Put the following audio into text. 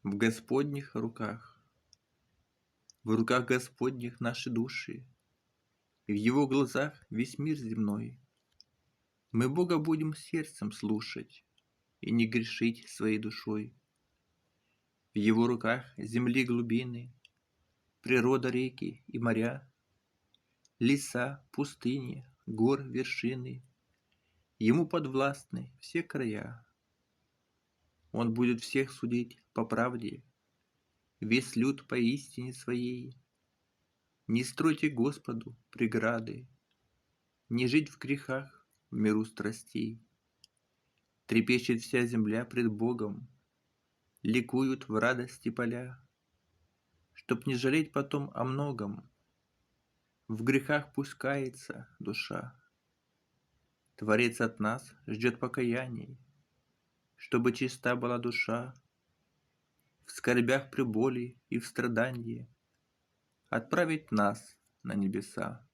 в Господних руках. В руках Господних наши души, и в Его глазах весь мир земной. Мы Бога будем сердцем слушать и не грешить своей душой. В Его руках земли глубины, природа реки и моря, леса, пустыни, гор вершины, Ему подвластны все края. Он будет всех судить по правде, весь люд по истине своей. Не стройте Господу преграды, не жить в грехах в миру страстей. Трепещет вся земля пред Богом, ликуют в радости поля. Чтоб не жалеть потом о многом, в грехах пусть кается душа. Творец от нас ждет покаяний, чтобы чиста была душа. В скорбях при боли и в страдании отправить нас на небеса.